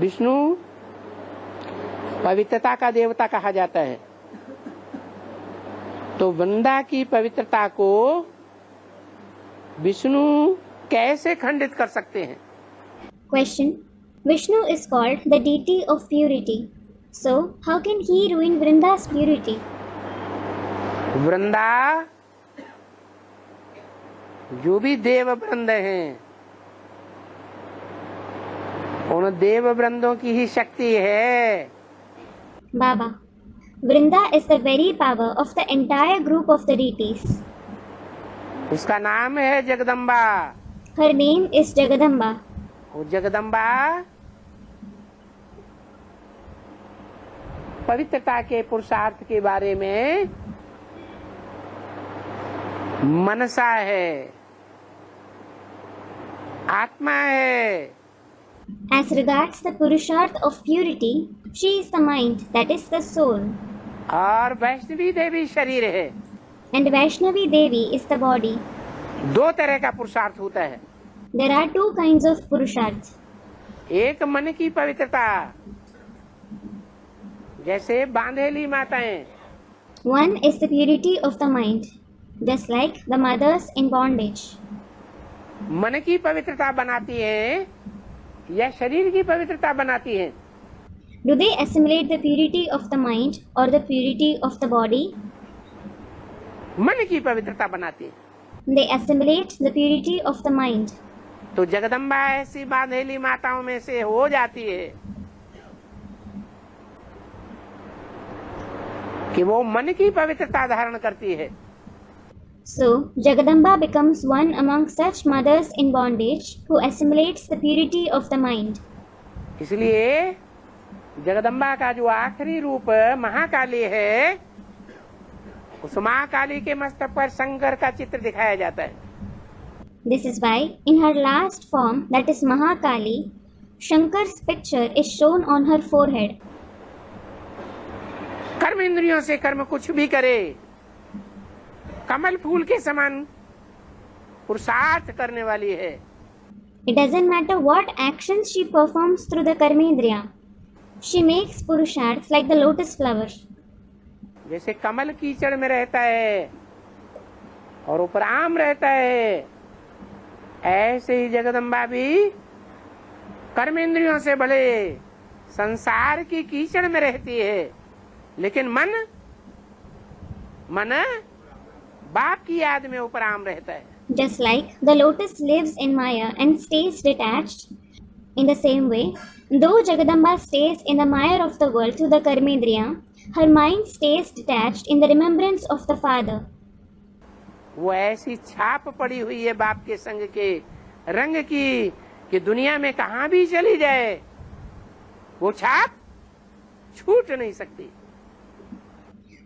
विष्णु पवित्रता का देवता कहा जाता है, तो वृंदा की पवित्रता को विष्णु कैसे खंडित कर सकते हैं? Question. Vishnu is called the deity of purity. So, how can he ruin Vrinda's purity? वृंदा जो भी देव वृंद हैं, उन देव वृंदों की ही शक्ति है। Baba. Vrinda is the very power of the entire group of the deities. उसका नाम है Jagdamba. Her name is Jagadamba. वो जगदम्बा पवित्रता के पुरुषार्थ के बारे में मनसा है, आत्मा है। As regards the Purusharth of purity, she is the mind, that is the soul. और वैष्णवी देवी शरीर है। And Vaishnavi Devi is the body. दो तरह का पुरुषार्थ होता है। There are two kinds of Purusharth. एक मन की पवित्रता, जैसे बांधेली माताएं। One is the purity of the mind, just like the mothers in bondage. मन की पवित्रता बनाती है या शरीर की पवित्रता बनाती है? Do they assimilate the purity of the mind or the purity of the body? मन की पवित्रता बनाती है। They assimilate the purity of the mind. तो जगदम्बा ऐसी बांधेली माताओं में से हो जाती है कि वो मन की पवित्रता धारण करती है। So, Jagadamba becomes one among such mothers in bondage who assimilates the purity of the mind. इसलिए जगदम्बा का जो आखिरी रूप महाकाली है, उस महाकाली के मस्तक पर शंकर का चित्र दिखाया जाता है। This is why, in her last form, that is Mahakali, Shankar's picture is shown on her forehead. कर्म इंद्रियों से कर्म कुछ भी करे, कमल फूल के समान पुरुषार्थ करने वाली है। It doesn't matter what actions she performs through the Karmendriya. She makes Purusharth like the lotus flower. जैसे कमल कीचड़ में रहता है और ऊपर आम रहता है, ऐसे ही जगदम्बा भी कर्मेंद्रियों से भले संसार की कीचड़ में रहती है, लेकिन मन बाप की याद में ऊपर आम रहता है। Just like the lotus lives in Maya and stays detached, in the same way, though Jagadamba stays in the mire of the world through the Karmendriya, her mind stays detached in the remembrance of the Father. वो ऐसी छाप पड़ी हुई है बाप के संग के रंग की कि दुनिया में कहाँ भी चली जाए वो छाप छूट नहीं सकती।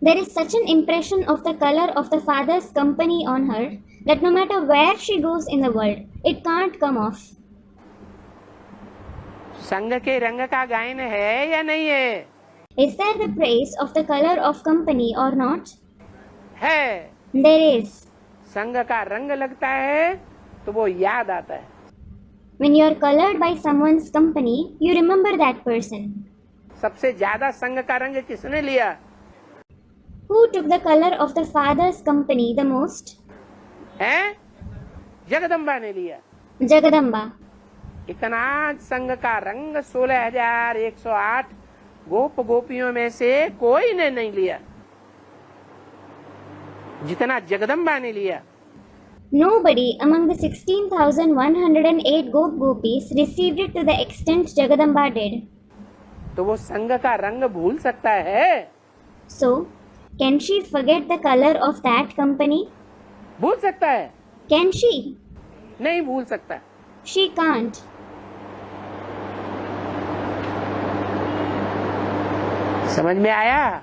There is such an impression of the color of the Father's company on her that no matter where she goes in the world, it can't come off. संग के रंग का गायन है या नहीं है? Is there the praise of the color of company or not? है। There is. संग का रंग लगता है तो वो याद आता है। When you are colored by someone's company, you remember that person. सबसे ज्यादा संग का रंग किसने लिया? Who took the color of the Father's company the most? है? जगदम्बा ने लिया। Jagadamba. इतना संग का रंग 16,108 गोप गोपियों में से कोई ने नहीं लिया जितना जगदम्बा ने लिया। Nobody among the 16,108 gopis received it to the extent Jagadamba did. तो वो संग का रंग भूल सकता है? So, can she forget the color of that company? भूल सकता है? Can she? नहीं भूल सकता। She can't. समझ में आया?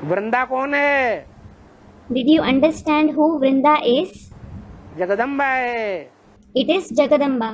वृंदा कौन है? Did you understand who Vrinda is? Jagdamba है। It is Jagadamba.